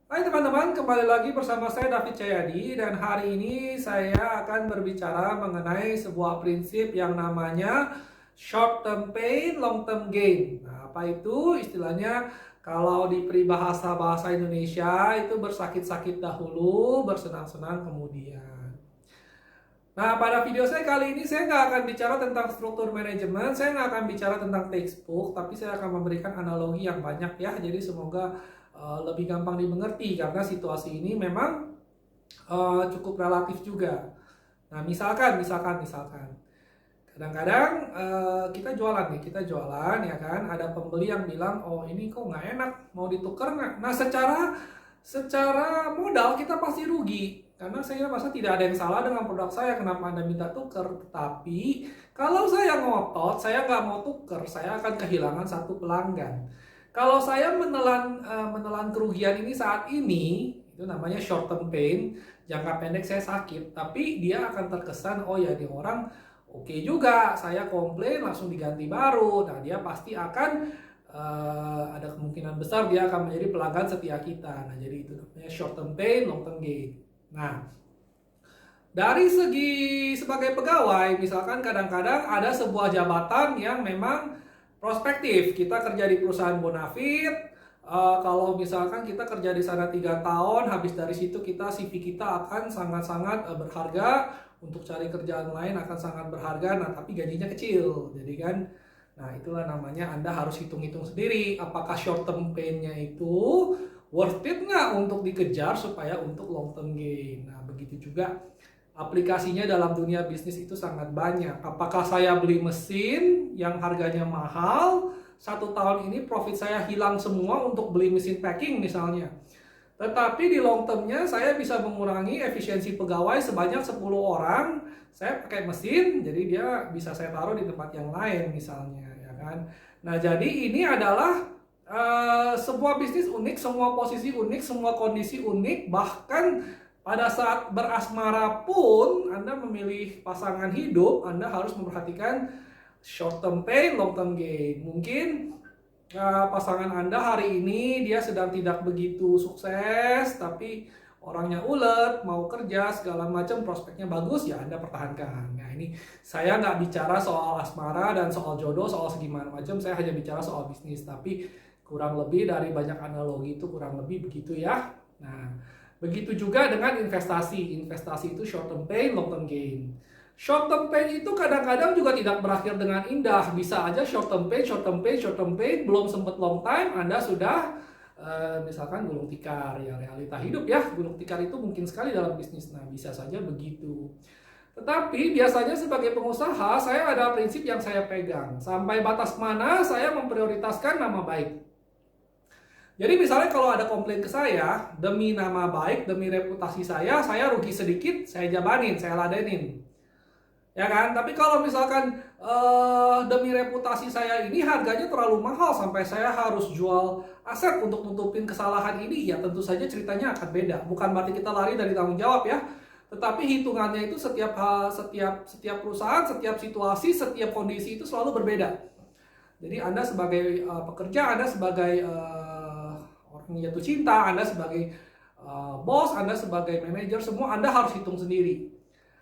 Hai teman-teman, kembali lagi bersama saya David Cahyadi dan hari ini saya akan berbicara mengenai sebuah prinsip yang namanya short term pain, long term gain. Nah, apa itu? Istilahnya kalau di peribahasa bahasa Indonesia itu bersakit-sakit dahulu, bersenang-senang kemudian. Nah, pada video saya kali ini saya nggak akan bicara tentang struktur manajemen, saya nggak akan bicara tentang textbook, tapi saya akan memberikan analogi yang banyak ya, jadi semoga lebih gampang dimengerti karena situasi ini memang cukup relatif juga. Nah, misalkan, kadang-kadang kita jualan nih, kita jualan ya kan, ada pembeli yang bilang, oh ini kok nggak enak, mau ditukar nggak? Nah, secara modal kita pasti rugi karena saya rasa tidak ada yang salah dengan produk saya, kenapa Anda minta tuker. Tapi kalau saya ngotot, saya nggak mau tuker, saya akan kehilangan satu pelanggan. Kalau saya menelan kerugian ini saat ini, itu namanya short term pain. Jangka pendek saya sakit, tapi dia akan terkesan, oh ya, ini orang oke juga, saya komplain langsung diganti baru. Nah, dia pasti akan ada kemungkinan besar dia akan menjadi pelanggan setia kita. Nah, jadi itu namanya short term pain, long term gain. Nah, dari segi sebagai pegawai, misalkan kadang-kadang ada sebuah jabatan yang memang prospektif. Kita kerja di perusahaan bonafit, kalau misalkan kita kerja di sana 3 tahun, habis dari situ CV kita akan sangat-sangat berharga, untuk cari kerjaan lain akan sangat berharga, nah tapi gajinya kecil. Jadi kan, nah itulah namanya Anda harus hitung-hitung sendiri, apakah short term pain-nya itu worth it nggak untuk dikejar supaya untuk long term gain. Nah, begitu juga aplikasinya dalam dunia bisnis itu sangat banyak. Apakah saya beli mesin yang harganya mahal, 1 tahun ini profit saya hilang semua untuk beli mesin packing misalnya. Tetapi di long termnya saya bisa mengurangi efisiensi pegawai sebanyak 10 orang. Saya pakai mesin, jadi dia bisa saya taruh di tempat yang lain misalnya, ya kan. Nah, jadi ini adalah sebuah bisnis unik, semua posisi unik, semua kondisi unik. Bahkan pada saat berasmara pun Anda memilih pasangan hidup, Anda harus memperhatikan short term pain, long term gain. Mungkin pasangan Anda hari ini dia sedang tidak begitu sukses, tapi orangnya ulet, mau kerja, segala macam, prospeknya bagus, ya Anda pertahankan. Nah, ini saya nggak bicara soal asmara dan soal jodoh, soal segimana macam, saya hanya bicara soal bisnis. Tapi kurang lebih dari banyak analogi itu kurang lebih begitu ya. Nah, begitu juga dengan investasi. Investasi itu short term pain, long term gain. Short term pain itu kadang-kadang juga tidak berakhir dengan indah. Bisa aja short term pain, short term pain, short term pain, belum sempat long time, Anda sudah misalkan gulung tikar. Ya, realita hidup ya, gulung tikar itu mungkin sekali dalam bisnis. Nah, bisa saja begitu. Tetapi biasanya sebagai pengusaha, saya ada prinsip yang saya pegang. Sampai batas mana saya memprioritaskan nama baik. Jadi misalnya kalau ada komplain ke saya, demi nama baik, demi reputasi saya rugi sedikit, saya jabanin, saya ladenin. Ya kan? Tapi kalau misalkan demi reputasi saya ini harganya terlalu mahal sampai saya harus jual aset untuk nutupin kesalahan ini, ya tentu saja ceritanya akan beda. Bukan berarti kita lari dari tanggung jawab ya. Tetapi hitungannya itu setiap perusahaan, setiap situasi, setiap kondisi itu selalu berbeda. Jadi Anda sebagai pekerja, Anda sebagai orang yang jatuh cinta, Anda sebagai bos, Anda sebagai manajer, semua Anda harus hitung sendiri.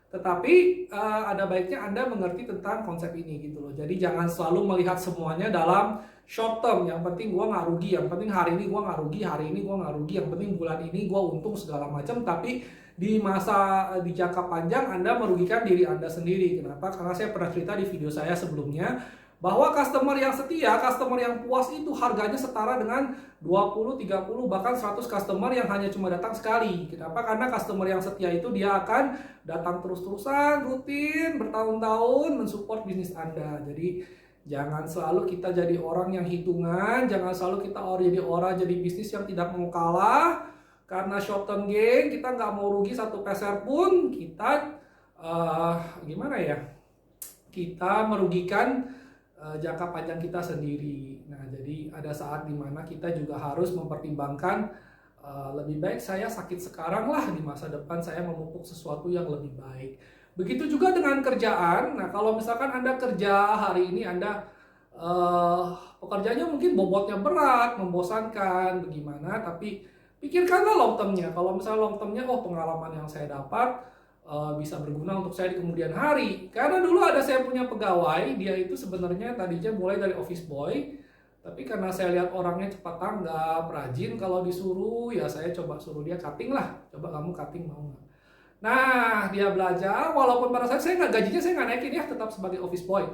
Tetapi ada baiknya Anda mengerti tentang konsep ini gitu loh. Jadi jangan selalu melihat semuanya dalam short term. Yang penting gua nggak rugi, yang penting hari ini gua nggak rugi, hari ini gua nggak rugi, yang penting bulan ini gua untung segala macam. Tapi di jangka panjang Anda merugikan diri Anda sendiri. Kenapa? Karena saya pernah cerita di video saya sebelumnya bahwa customer yang setia, customer yang puas itu harganya setara dengan 20, 30, bahkan 100 customer yang hanya cuma datang sekali. Kenapa? Karena customer yang setia itu dia akan datang terus-terusan, rutin, bertahun-tahun mensupport bisnis Anda. Jadi jangan selalu kita jadi orang yang hitungan, jangan selalu kita jadi bisnis yang tidak mau kalah. Karena short term gain, kita nggak mau rugi 1 peser pun, kita gimana ya? Kita merugikan jangka panjang kita sendiri. Nah, jadi ada saat dimana kita juga harus mempertimbangkan lebih baik saya sakit sekarang lah, di masa depan saya memupuk sesuatu yang lebih baik. Begitu juga dengan kerjaan. Nah, kalau misalkan Anda kerja hari ini, Anda pekerjaannya mungkin bobotnya berat, membosankan, bagaimana, tapi pikirkanlah long term-nya. Kalau misalnya long term-nya, oh pengalaman yang saya dapat bisa berguna untuk saya di kemudian hari. Karena dulu ada saya punya pegawai, dia itu sebenarnya tadinya mulai dari office boy, tapi karena saya lihat orangnya cepat tanggap, rajin, kalau disuruh ya saya coba suruh dia cutting lah. Coba kamu cutting mau nggak? Nah, dia belajar, walaupun pada saat saya nggak gajinya saya nggak naikin ya, tetap sebagai office boy.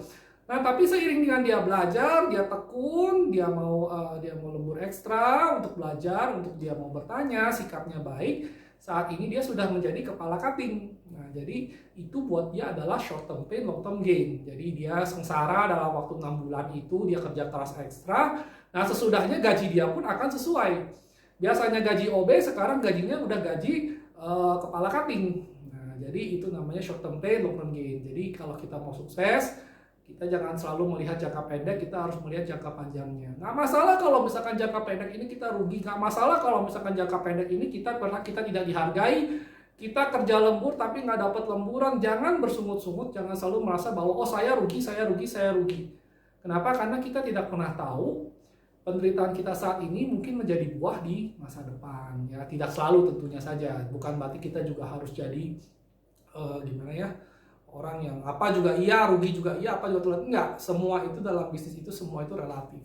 Nah, tapi seiring dengan dia belajar, dia tekun, dia mau lembur ekstra untuk belajar, untuk dia mau bertanya, sikapnya baik. Saat ini dia sudah menjadi kepala cutting. Nah, jadi itu buat dia adalah short term pain, long term gain. Jadi dia sengsara dalam waktu 6 bulan itu, dia kerja keras ekstra. Nah, sesudahnya gaji dia pun akan sesuai. Biasanya gaji OB, sekarang gajinya udah gaji kepala cutting. Nah, jadi itu namanya short term pain, long term gain. Jadi kalau kita mau sukses, kita jangan selalu melihat jangka pendek, kita harus melihat jangka panjangnya. Nggak masalah kalau misalkan jangka pendek ini kita rugi, nggak masalah kalau misalkan jangka pendek ini kita tidak dihargai, kita kerja lembur tapi nggak dapat lemburan. Jangan bersungut-sungut, jangan selalu merasa bahwa oh saya rugi, saya rugi, saya rugi. Kenapa? Karena kita tidak pernah tahu penderitaan kita saat ini mungkin menjadi buah di masa depan. Ya, tidak selalu tentunya saja. Bukan berarti kita juga harus jadi gimana ya? Orang yang apa juga iya, rugi juga iya, apa juga telat. Enggak, semua itu dalam bisnis itu semua itu relatif.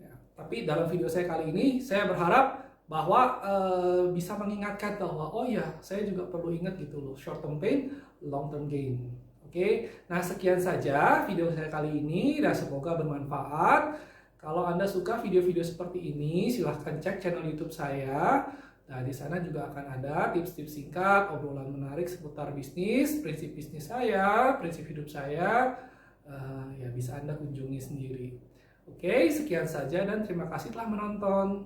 Ya, tapi dalam video saya kali ini, saya berharap bahwa bisa mengingatkan bahwa oh ya, saya juga perlu ingat gitu loh, short term pain, long term gain. Oke, nah sekian saja video saya kali ini dan semoga bermanfaat. Kalau Anda suka video-video seperti ini, silahkan cek channel YouTube saya. Nah, di sana juga akan ada tips-tips singkat, obrolan menarik seputar bisnis, prinsip bisnis saya, prinsip hidup saya, ya bisa Anda kunjungi sendiri. Oke, sekian saja dan terima kasih telah menonton.